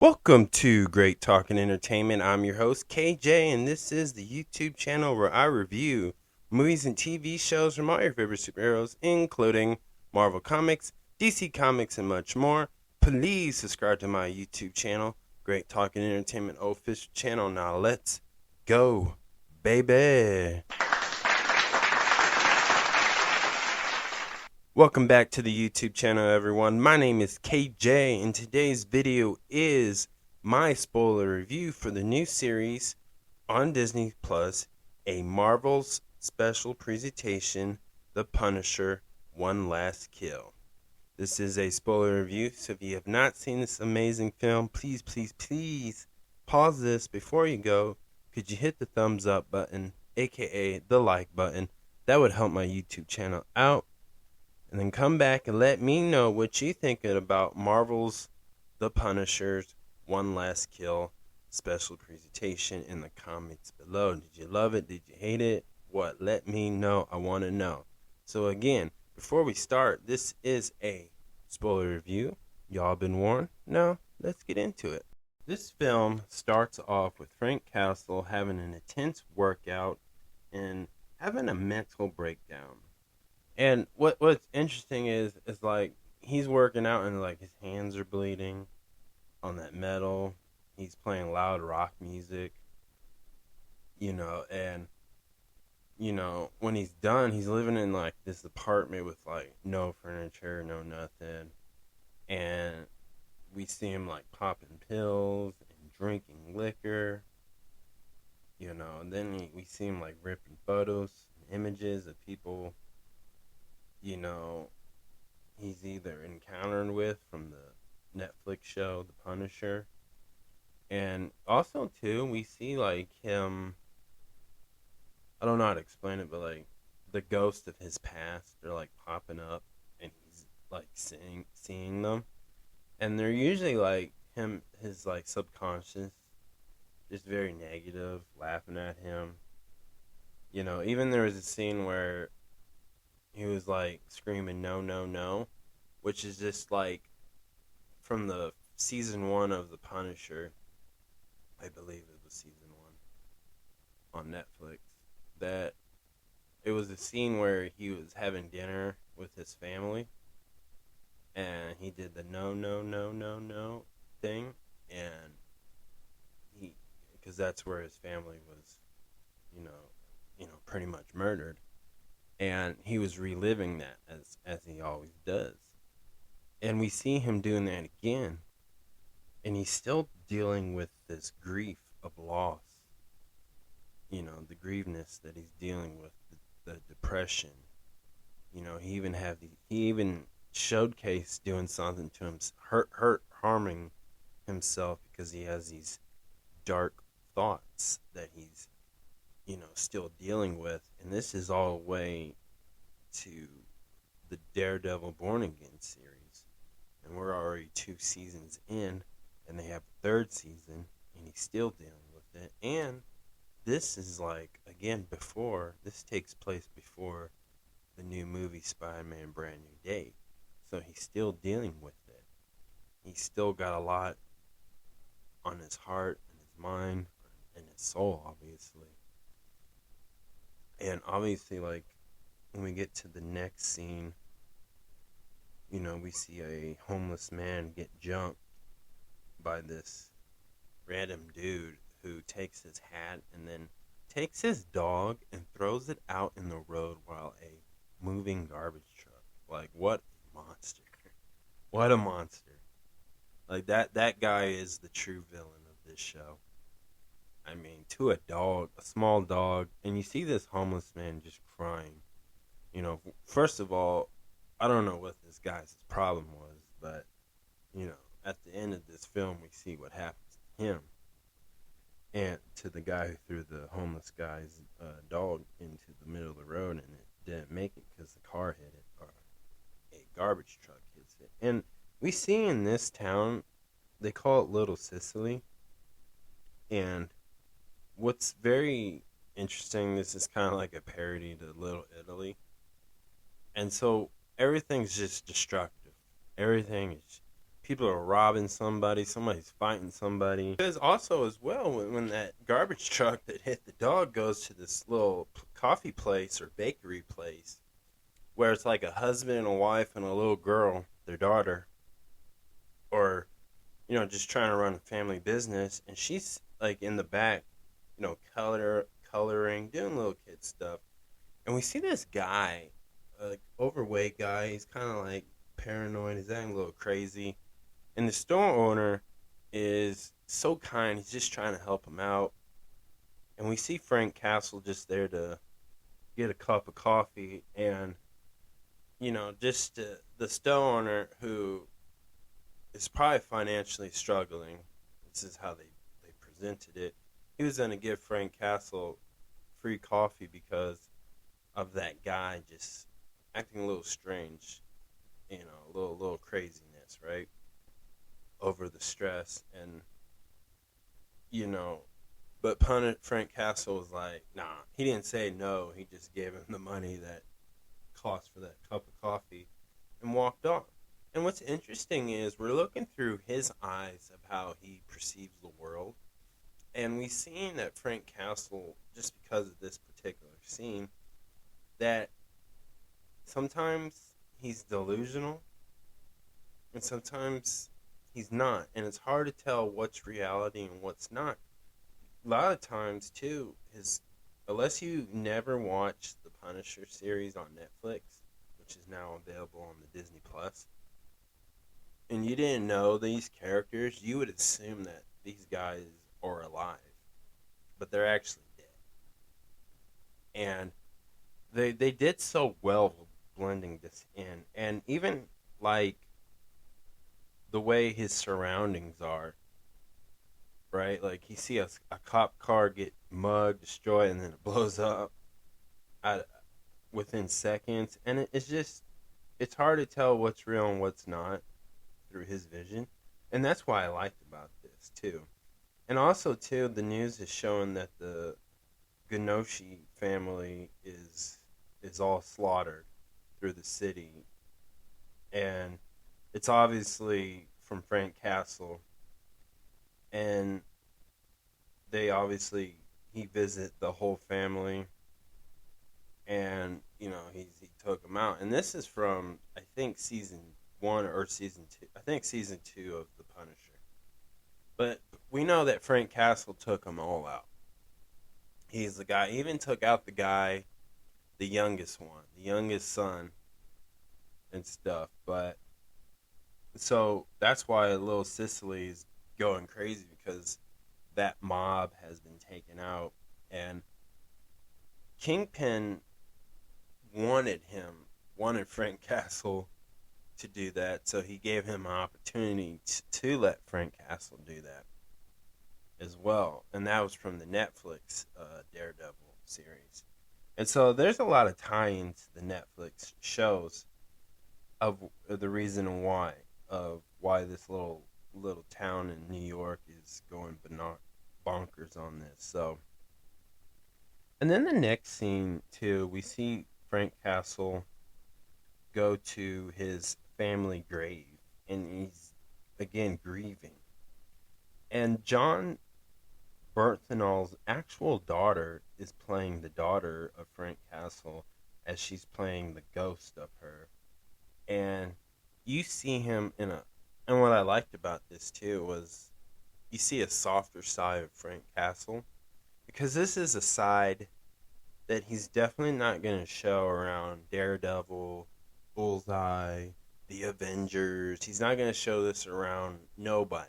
Welcome to Great Talk and Entertainment. I'm your host, KJ, and this is the YouTube channel where I review movies and TV shows from all your favorite superheroes, including Marvel Comics, DC Comics, and much more. Please subscribe to my YouTube channel, Great Talk and Entertainment official channel. Now let's go, baby. Welcome back to the YouTube channel, everyone. My name is KJ, and today's video is my spoiler review for the new series on Disney Plus, a Marvel's special presentation, The Punisher: One Last Kill. This is a spoiler review, so if you have not seen this amazing film, please pause this before you go. Could you hit the thumbs up button, aka the like button? That would help my YouTube channel out. And then come back and let me know what you think about Marvel's The Punisher's One Last Kill special presentation in the comments below. Did you love it? Did you hate it? What? Let me know. I want to know. So again, before we start, this is a spoiler review. Y'all been warned? Now, let's get into it. This film starts off with Frank Castle having an intense workout and having a mental breakdown. And what's interesting is like he's working out and like his hands are bleeding on that metal. He's playing loud rock music, and when he's done, he's living in like this apartment with like no furniture, no nothing. And we see him like popping pills and drinking liquor, and then we see him like ripping photos and images of people he's either encountered with from the Netflix show The Punisher. And also too, we see like him, I don't know how to explain it, but like the ghosts of his past are like popping up and he's like seeing them. And they're usually like his like subconscious, just very negative, laughing at him. Even there was a scene where he was like screaming no no no, which is just like from the season 1 of The Punisher. I believe it was season 1 on Netflix. That it was a scene where he was having dinner with his family and he did the no no no no no thing. And he, because that's where his family was, you know pretty much murdered, and he was reliving that as he always does. And we see him doing that again, and he's still dealing with this grief of loss. The grieveness that he's dealing with, the depression. He even showcased doing something to him, harming himself because he has these dark thoughts that he's still dealing with. And this is all the way to the Daredevil Born Again series, and we're already 2 seasons in, and they have a 3rd season, and he's still dealing with it. And this is like, again, this takes place before the new movie Spider-Man Brand New Day, so he's still dealing with it. He's still got a lot on his heart and his mind and his soul, obviously. And obviously, like, when we get to the next scene, we see a homeless man get jumped by this random dude who takes his hat and then takes his dog and throws it out in the road while a moving garbage truck. Like, what a monster. What a monster. Like, that guy is the true villain of this show. I mean, to a dog, a small dog, and you see this homeless man just crying. First of all, I don't know what this guy's problem was, but, at the end of this film, we see what happens to him and to the guy who threw the homeless guy's dog into the middle of the road, and it didn't make it because the car hit it, or a garbage truck hits it. And we see in this town, they call it Little Sicily, and what's very interesting, this is kind of like a parody to Little Italy. And so everything's just destructive. Everything is people are robbing somebody, somebody's fighting somebody. Because also as well, when that garbage truck that hit the dog goes to this little coffee place or bakery place, where it's like a husband and a wife and a little girl, their daughter, or just trying to run a family business, and she's like in the back, coloring, doing little kid stuff, and we see this guy, like overweight guy. He's kind of like paranoid. He's acting a little crazy, and the store owner is so kind. He's just trying to help him out, and we see Frank Castle just there to get a cup of coffee, and just the store owner who is probably financially struggling. This is how they presented it. He was going to give Frank Castle free coffee because of that guy just acting a little strange, a little craziness, right? Over the stress, and you know, but Frank Castle was like, nah. He didn't say no. He just gave him the money that cost for that cup of coffee and walked off. And what's interesting is we're looking through his eyes of how he perceives the world. And we've seen that Frank Castle, just because of this particular scene, that sometimes he's delusional and sometimes he's not. And it's hard to tell what's reality and what's not. A lot of times, too, unless you never watched the Punisher series on Netflix, which is now available on the Disney Plus, and you didn't know these characters, you would assume that these guys are alive, but they're actually dead. And they did so well blending this in, and even like the way his surroundings are, right? Like you see a cop car get mugged, destroyed, and then it blows up within seconds, and it's hard to tell what's real and what's not through his vision, and that's why I liked about this too. And also too, the news is showing that the Ganoshi family is all slaughtered through the city, and it's obviously from Frank Castle, and he visit the whole family, and he took them out, and this is from I think season 1 or season 2. I think season 2 of The Punisher. But we know that Frank Castle took them all out. He's the guy. He even took out the guy, the youngest one, the youngest son, and stuff. But so that's why little Sicily is going crazy, because that mob has been taken out, and Kingpin wanted Frank Castle to do that, so he gave him an opportunity to let Frank Castle do that as well, and that was from the Netflix Daredevil series. And so there's a lot of tie-ins to the Netflix shows of the reason why this little town in New York is going bonkers on this. So, and then the next scene too, we see Frank Castle go to his family grave, and he's again grieving. And John Berthenol's actual daughter is playing the daughter of Frank Castle as she's playing the ghost of her. And you see him and what I liked about this too was you see a softer side of Frank Castle, because this is a side that he's definitely not going to show around Daredevil, Bullseye, the Avengers. He's not going to show this around nobody.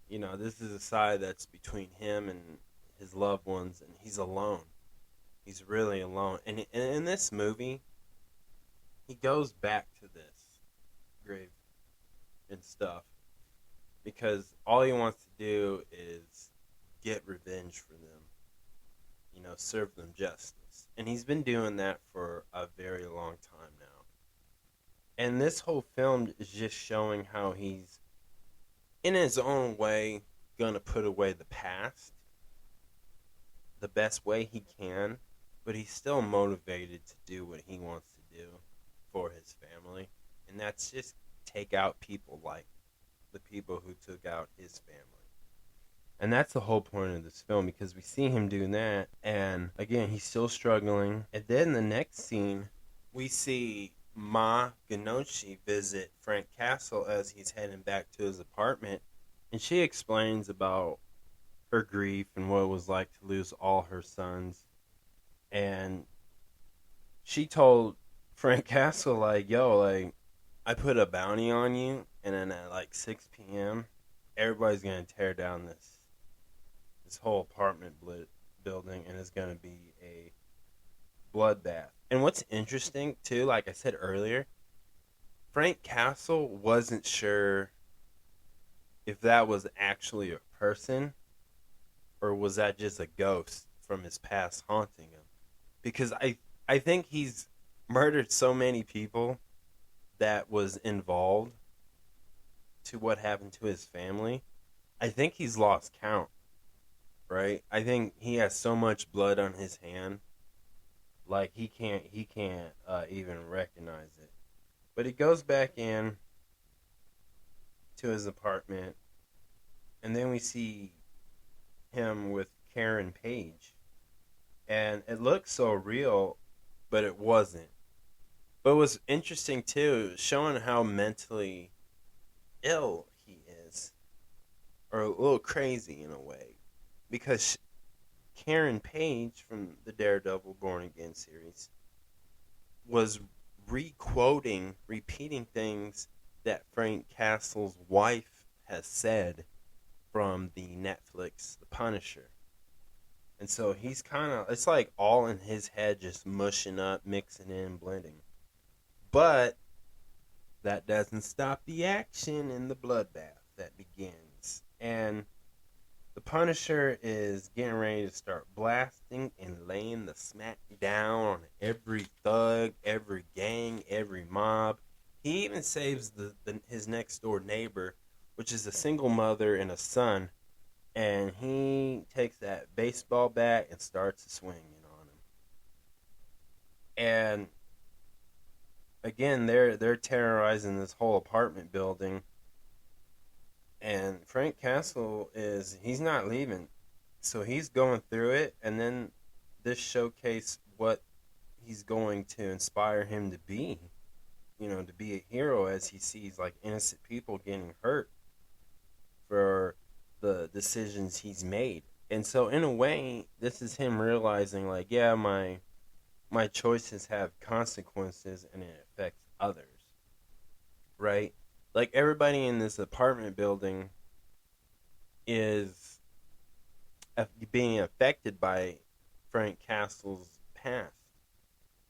This is a side that's between him and his loved ones, and he's alone. He's really alone. And in this movie, he goes back to this grave and stuff because all he wants to do is get revenge for them, serve them justice. And he's been doing that for a very long time now. And this whole film is just showing how he's, in his own way, gonna put away the past the best way he can, but he's still motivated to do what he wants to do for his family, and that's just take out people like the people who took out his family. And that's the whole point of this film, because we see him doing that, and again, he's still struggling. And then the next scene, we see Ma Ganochi visit Frank Castle as he's heading back to his apartment, and she explains about her grief and what it was like to lose all her sons. And she told Frank Castle, like, yo, like, I put a bounty on you, and then at like 6 p.m., everybody's gonna tear down this whole apartment building, and it's gonna be a bloodbath. And what's interesting too, like I said earlier, Frank Castle wasn't sure if that was actually a person or was that just a ghost from his past haunting him. Because I think he's murdered so many people that was involved to what happened to his family. I think he's lost count, right? I think he has so much blood on his hand, like he can't even recognize it. But he goes back in to his apartment, and then we see him with Karen Page, and it looks so real, but it wasn't. But it was interesting too, showing how mentally ill he is, or a little crazy in a way, because Karen Page from the Daredevil Born Again series was repeating things that Frank Castle's wife has said from the Netflix The Punisher. And so he's kind of, it's like all in his head, just mushing up, mixing in, blending. But that doesn't stop the action in the bloodbath that begins. And the Punisher is getting ready to start blasting and laying the smack down on every thug, every gang, every mob. He even saves his next door neighbor, which is a single mother and a son, and he takes that baseball bat and starts swinging on him. And again, they're terrorizing this whole apartment building. And Frank Castle he's not leaving. So he's going through it, and then this showcased what he's going to inspire him to be. To be a hero as he sees like innocent people getting hurt for the decisions he's made. And so in a way, this is him realizing like, yeah, my choices have consequences and it affects others. Right? Like everybody in this apartment building is being affected by Frank Castle's past,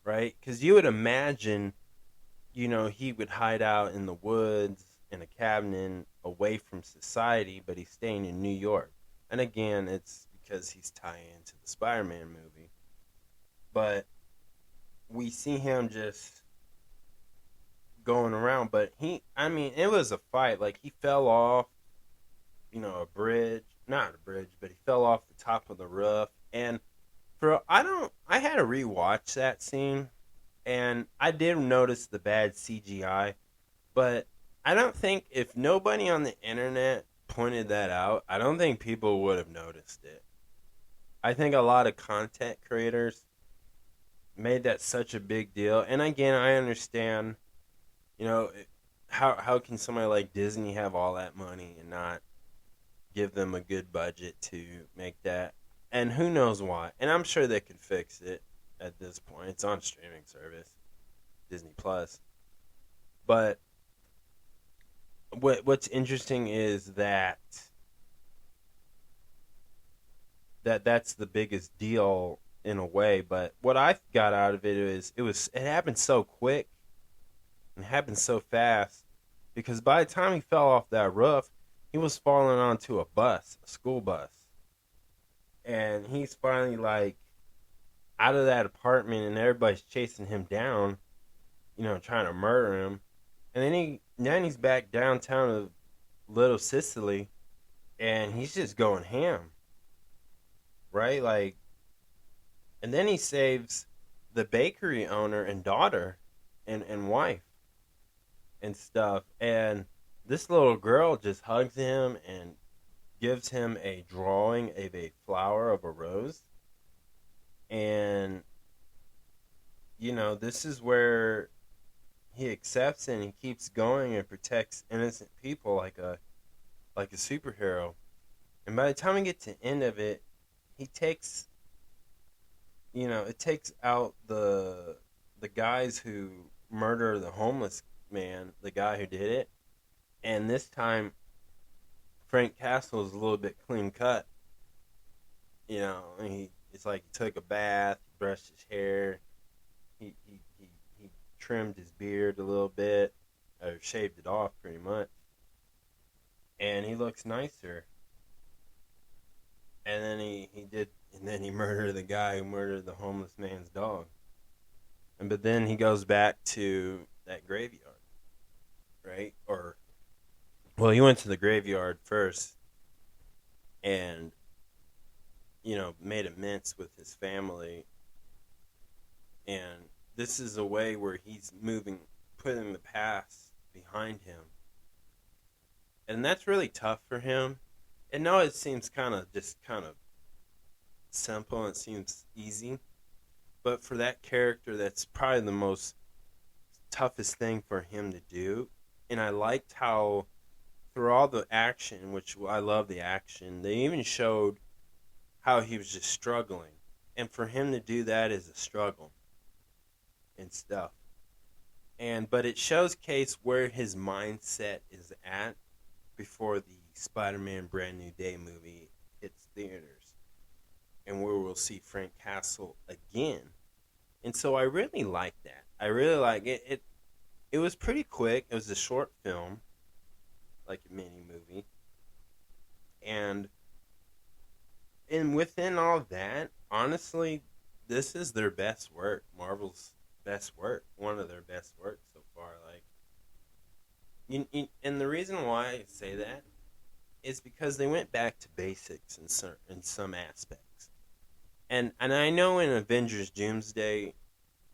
right? Because you would imagine, he would hide out in the woods in a cabin away from society, but he's staying in New York. And again, it's because he's tying into the Spider-Man movie. But we see him just going around, but it was a fight. Like he fell off, a bridge, not a bridge, but he fell off the top of the roof. And I had to rewatch that scene, and I did notice the bad CGI, but I don't think if nobody on the internet pointed that out, I don't think people would have noticed it. I think a lot of content creators made that such a big deal. And again, I understand, how can somebody like Disney have all that money and not give them a good budget to make that? And who knows why? And I'm sure they could fix it at this point. It's on streaming service, Disney Plus. But what's interesting is that's the biggest deal in a way. But what I got out of it is it happened so quick and it happened so fast, because by the time he fell off that roof, he was falling onto a school bus, and he's finally like out of that apartment, and everybody's chasing him down, trying to murder him. And then he's back downtown of Little Sicily, and he's just going ham, right? Like, and then he saves the bakery owner and daughter and wife and stuff. And this little girl just hugs him and gives him a drawing of a flower of a rose. And, this is where he accepts and he keeps going and protects innocent people like a superhero. And by the time we get to the end of it, he takes it takes out the guys who murder the homeless man, the guy who did it. And this time Frank Castle is a little bit clean cut. It's like he took a bath, brushed his hair, he trimmed his beard a little bit, or shaved it off pretty much, and he looks nicer. And then he murdered the guy who murdered the homeless man's dog. But then he goes back to that graveyard, right? Or, well, he went to the graveyard first, and made amends with his family. And this is a way where he's putting the past behind him. And that's really tough for him. And now it seems kind of simple and it seems easy. But for that character, that's probably the most toughest thing for him to do. And I liked how through all the action, which I love the action, they even showed how he was just struggling. And for him to do that is a struggle and stuff. But it showcased where his mindset is at before the Spider-Man Brand New Day movie hits theaters, and where we'll see Frank Castle again. And so I really like that. I really like it. It was pretty quick. It was a short film, like a mini movie. And within all that, honestly, this is their best work. Marvel's best work. One of their best work so far. And the reason why I say that is because they went back to basics in some aspects. And I know in Avengers Doomsday,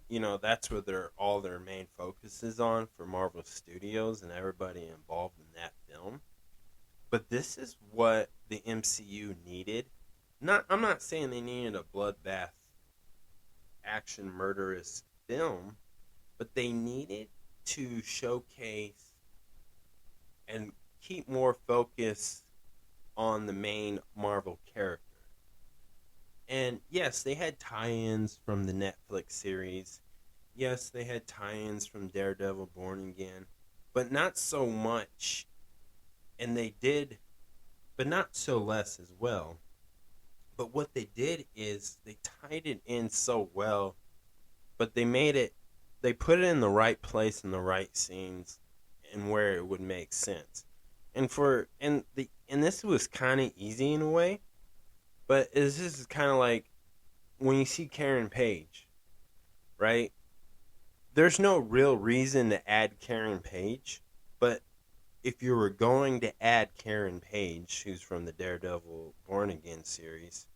that's where all their main focus is on for Marvel Studios and everybody involved in that film. But this is what the MCU needed. I'm not saying they needed a bloodbath, action, murderous film, but they needed to showcase and keep more focus on the main Marvel character. And yes, they had tie-ins from the Netflix series. Yes, they had tie-ins from Daredevil Born Again, but not so much. And they did, but not so less as well. But what they did is they tied it in so well, but they put it in the right place in the right scenes and where it would make sense. And this was kind of easy in a way, but this is kind of like when you see Karen Page, right? There's no real reason to add Karen Page, but if you were going to add Karen Page, who's from the Daredevil Born Again series,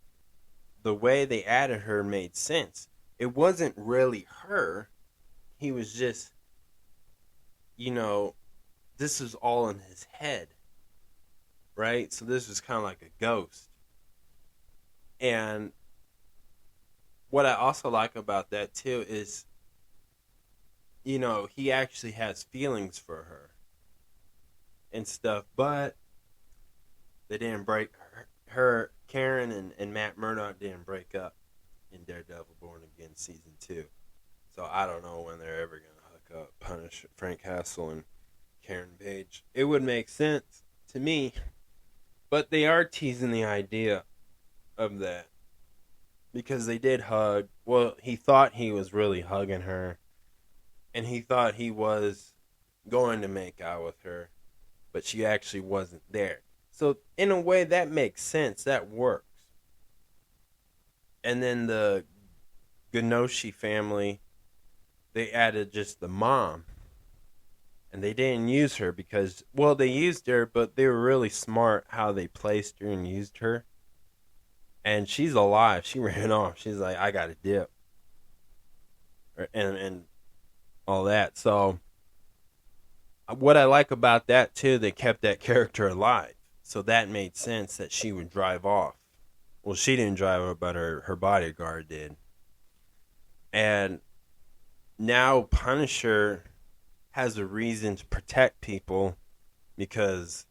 the way they added her made sense. It wasn't really her. He was just, this is all in his head, right? So this was kind of like a ghost. And what I also like about that too is, he actually has feelings for her and stuff, but they didn't break her Karen and Matt Murdock didn't break up in Daredevil Born Again season 2. So I don't know when they're ever gonna hook up, punish Frank Castle and Karen Page. It would make sense to me, but they are teasing the idea of that because they did hug. Well, he thought he was really hugging her, and he thought he was going to make out with her, but she actually wasn't there. So in a way, that makes sense. That works. And then the Gnoshi family, they added just the mom. And they didn't use her because, well, they used her, but they were really smart how they placed her and used her. And she's alive. She ran off. She's like, I got to dip. And all that. So what I like about that too, they kept that character alive, so that made sense that she would drive off. Well, she didn't drive off, but her bodyguard did. And now Punisher has a reason to protect people because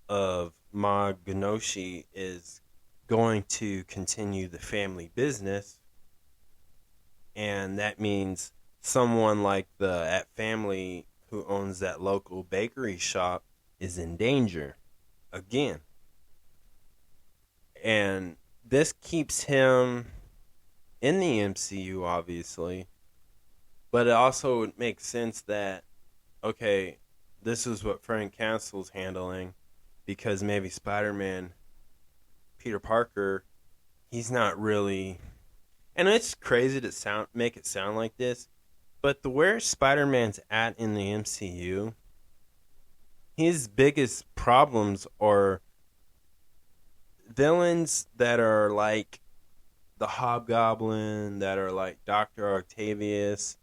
of Ma Genoshi is going to continue the family business, and that means someone like the at family who owns that local bakery shop is in danger again. And this keeps him in the MCU, obviously, but it also makes sense that, okay, this is what Frank Castle's handling because maybe Spider Man, Peter Parker, he's not really. And it's crazy to make it sound like this, but the where Spider Man's at in the MCU, his biggest problems are villains that are like the Hobgoblin, that are like Dr. Octavius,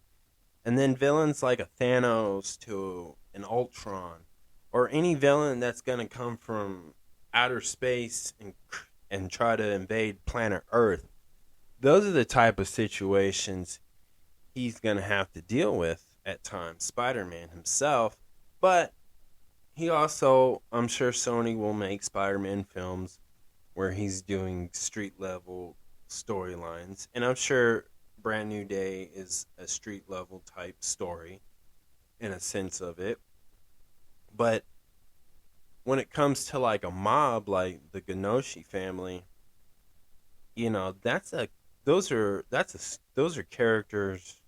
and then villains like a Thanos to an Ultron, or any villain that's going to come from outer space and try to invade planet Earth. Those are the type of situations he's going to have to deal with at times, Spider-Man himself. But he also, I'm sure Sony will make Spider-Man films where he's doing street level storylines, and I'm sure Brand New Day is a street level type story in a sense of it. But when it comes to like a mob like the Genoshi family, that's a those are characters,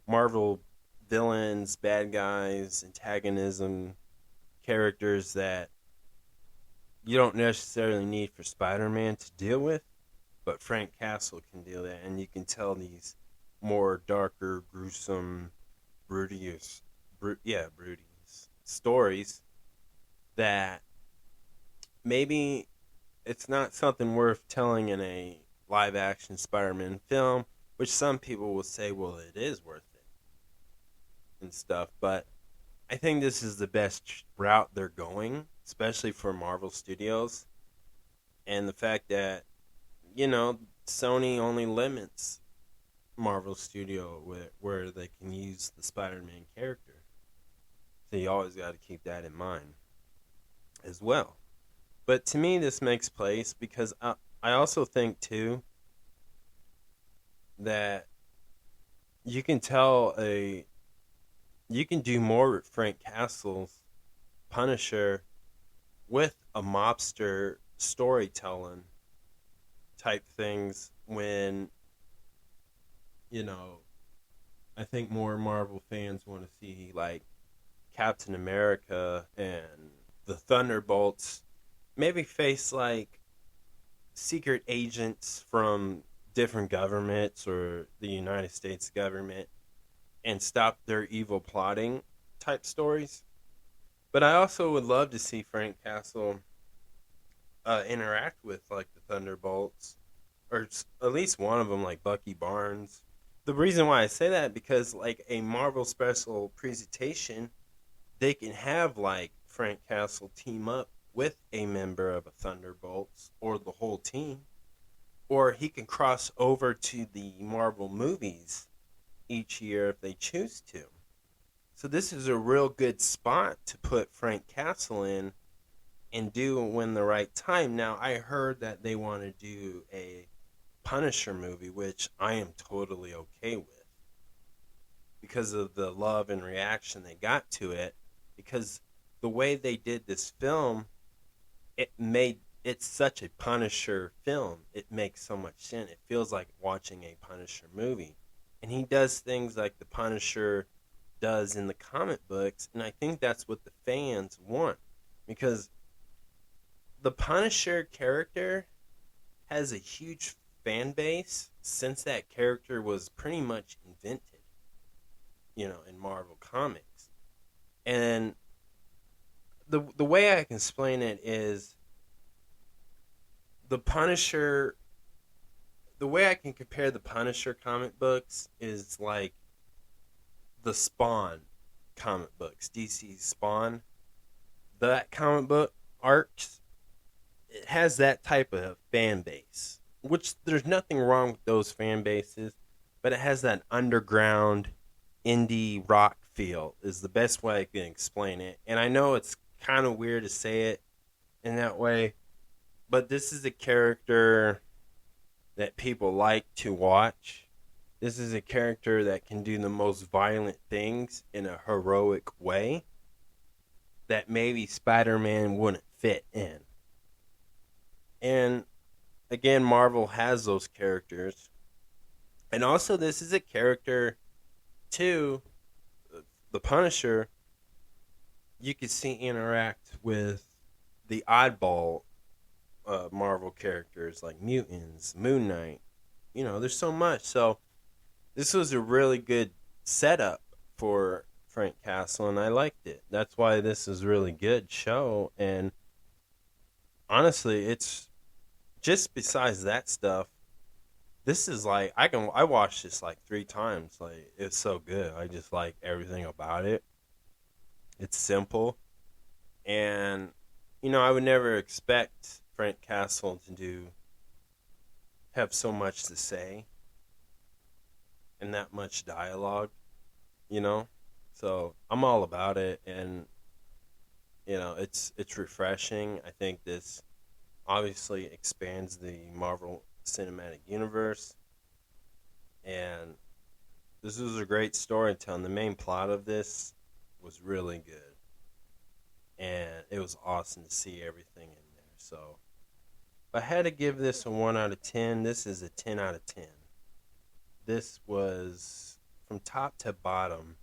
Marvel villains, bad guys, antagonism characters that you don't necessarily need for Spider-Man to deal with, but Frank Castle can deal with that, and you can tell these more darker, gruesome, brutious stories that maybe it's not something worth telling in a live-action Spider-Man film, which some people will say, well, it is worth it and stuff, but I think this is the best route they're going, especially for Marvel Studios, and the fact that Sony only limits Marvel Studio where they can use the Spider-Man character. So you always got to keep that in mind as well. But to me, this makes place because I also think too that you can you can do more with Frank Castle's Punisher with a mobster storytelling type things when you know I think more Marvel fans want to see like Captain America and the Thunderbolts maybe face like secret agents from different governments or the United States government and stop their evil plotting type stories. But I also would love to see Frank Castle interact with like the Thunderbolts, or at least one of them, like Bucky Barnes. The reason why I say that because like a Marvel special presentation, they can have like Frank Castle team up with a member of a Thunderbolts or the whole team, or he can cross over to the Marvel movies each year if they choose to. So this is a real good spot to put Frank Castle in and do when the right time. Now I heard that they want to do a Punisher movie, which I am totally okay with because of the love and reaction they got to it. Because the way they did this film, it's such a Punisher film. It makes so much sense. It feels like watching a Punisher movie, and he does things like the Punisher does in the comic books, and I think that's what the fans want because the Punisher character has a huge fan base since that character was pretty much invented, in Marvel Comics. And the way I can explain it is the Punisher. The way I can compare the Punisher comic books is like the Spawn comic books, DC's Spawn, that comic book arcs, it has that type of fan base, which there's nothing wrong with those fan bases, but it has that underground indie rock feel is the best way I can explain it. And I know it's kind of weird to say it in that way, but this is a character that people like to watch. This is a character that can do the most violent things in a heroic way that maybe Spider-Man wouldn't fit in. And again, Marvel has those characters. And also, this is a character, too, the Punisher, you could see interact with the oddball Marvel characters like mutants, Moon Knight. You know, there's so much. So, this was a really good setup for Frank Castle, and I liked it. That's why this is a really good show. And honestly, it's just besides that stuff. This is like I watched this like 3 times. Like it's so good. I just like everything about it. It's simple, and I would never expect Frank Castle to have so much to say and that much dialogue. You know, so I'm all about it, and it's refreshing. I think this obviously expands the Marvel Cinematic Universe, and this was a great storytelling. The main plot of this was really good, and it was awesome to see everything in there. So, if I had to give this a 1 out of 10, this is a 10 out of 10. This was from top to bottom.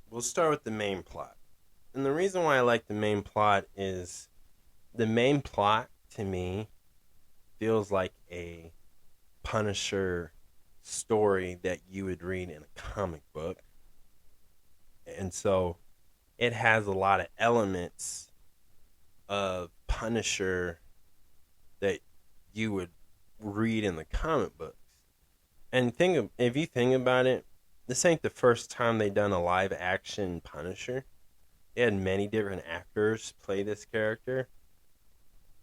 We'll start with the main plot. And the reason why I like the main plot is the main plot to me feels like a Punisher story that you would read in a comic book. And so it has a lot of elements of Punisher that you would read in the comic books. And if you think about it, this ain't the first time they done a live action Punisher. They had many different actors play this character.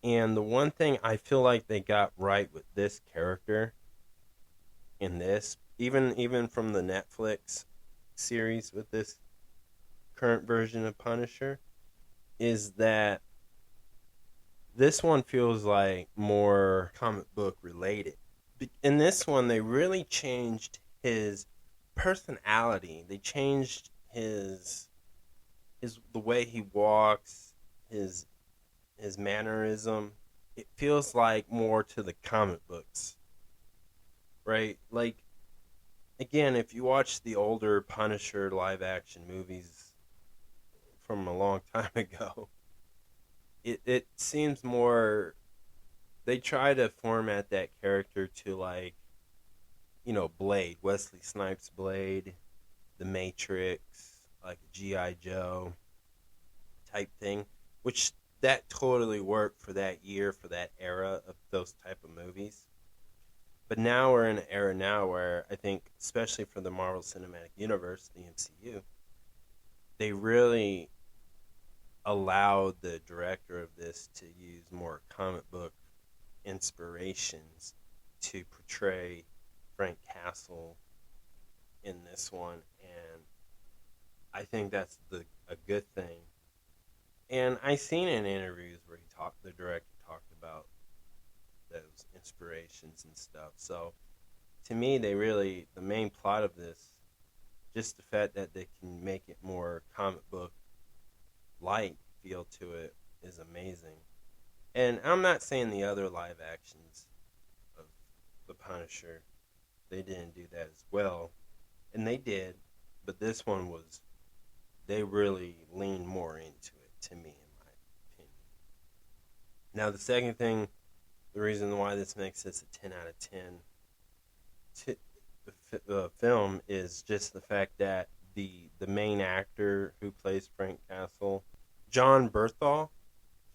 And the one thing I feel like they got right with this character in this, even from the Netflix series with this current version of Punisher, is that this one feels like more comic book related. In this one, they really changed his personality. They changed his the way he walks, his mannerism. It feels like more to the comic books, right? Like, again, if you watch the older Punisher live action movies from a long time ago, it seems more. They try to format that character to like, Blade, Wesley Snipes' Blade, The Matrix, like a G.I. Joe type thing, which that totally worked for that year, for that era of those type of movies. But now we're in an era now where I think, especially for the Marvel Cinematic Universe, the MCU, they really allowed the director of this to use more comic book inspirations to portray Frank Castle in this one, and I think that's a good thing. And I seen in interviews where the director talked about those inspirations and stuff. So to me, the main plot of this, just the fact that they can make it more comic book light feel to it is amazing. And I'm not saying the other live actions of The Punisher, they didn't do that as well. And they did, but this one they really leaned more into it, to me, in my opinion. Now, the second thing, the reason why this makes this a 10 out of 10 film is just the fact that the main actor who plays Frank Castle, Jon Bernthal,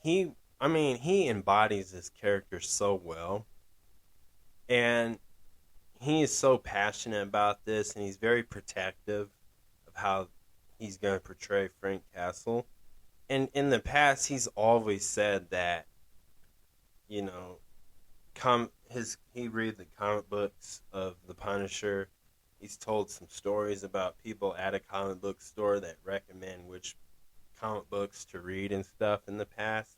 he embodies this character so well. And he is so passionate about this, and he's very protective of how he's going to portray Frank Castle. And in the past, he's always said that, you know, he read the comic books of the Punisher. He's told some stories about people at a comic book store that recommend which comic books to read and stuff in the past.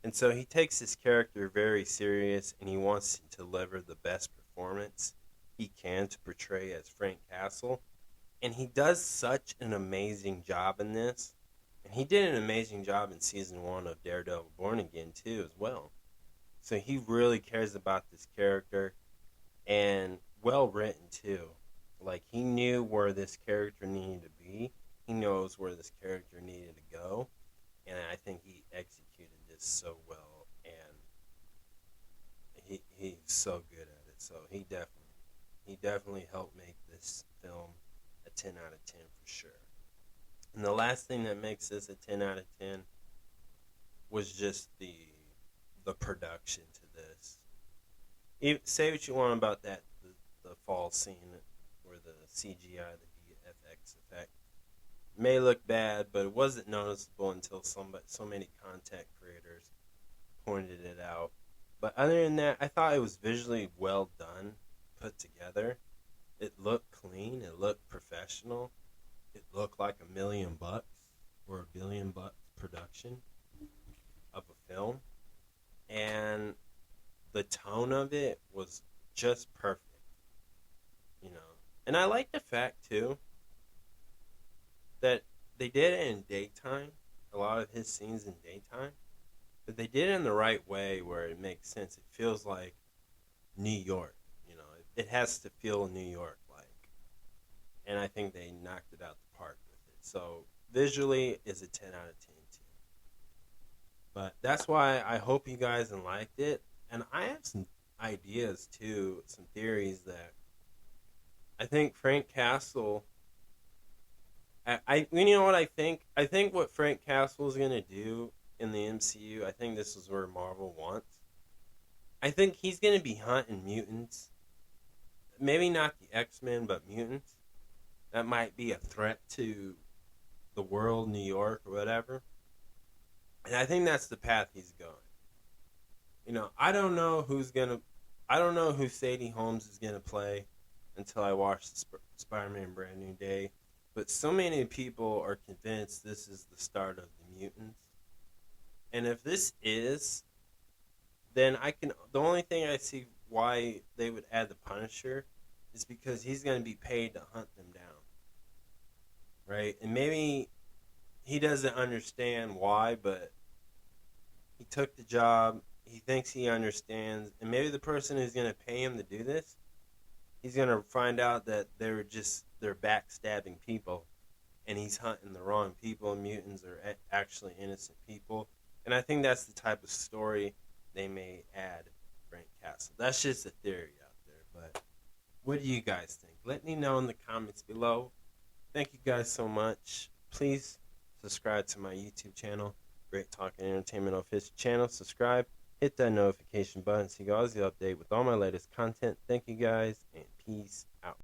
And so he takes his character very serious and he wants to deliver the best performance he can to portray as Frank Castle. And he does such an amazing job in this. And he did an amazing job in season 1 of Daredevil Born Again too as well. So he really cares about this character, and well written too. Like, he knew where this character needed to be. He knows where this character needed to go, and I think he executed this so well, and he's so good at it. So he definitely helped make this film a 10 out of 10 for sure. And the last thing that makes this a 10 out of 10 was just the production to this. Say what you want about the fall scene where the CGI, the VFX effect may look bad, but it wasn't noticeable until so many content creators pointed it out. But other than that, I thought it was visually well done, put together. It looked clean. It looked professional. It looked like $1,000,000 or $1 billion production of a film. And the tone of it was just perfect, you know. And I like the fact too that they did it in daytime. A lot of his scenes in daytime, but they did it in the right way where it makes sense. It feels like New York, you know. It has to feel New York like, and I think they knocked it out the park with it. So visually, is a 10 out of 10 too. But that's why I hope you guys liked it. And I have some ideas too, some theories that I think Frank Castle. You know what I think? I think what Frank Castle is gonna do in the MCU. I think this is where Marvel wants. I think he's gonna be hunting mutants. Maybe not the X-Men, but mutants. That might be a threat to the world, New York, or whatever. And I think that's the path he's going. You know, I don't know who Sadie Holmes is gonna play until I watch the Spider-Man Brand New Day. But so many people are convinced this is the start of the mutants. And if this is, then the only thing I see why they would add the Punisher is because he's going to be paid to hunt them down. Right? And maybe he doesn't understand why, but he took the job. He thinks he understands. And maybe the person who's going to pay him to do this, he's going to find out that they're backstabbing people. And he's hunting the wrong people. Mutants are actually innocent people. And I think that's the type of story they may add Frank Castle. That's just a theory out there. But what do you guys think? Let me know in the comments below. Thank you guys so much. Please subscribe to my YouTube channel, Great Talk and Entertainment Official channel. Subscribe. Hit that notification button so you guys get updated with all my latest content. Thank you guys, and peace out.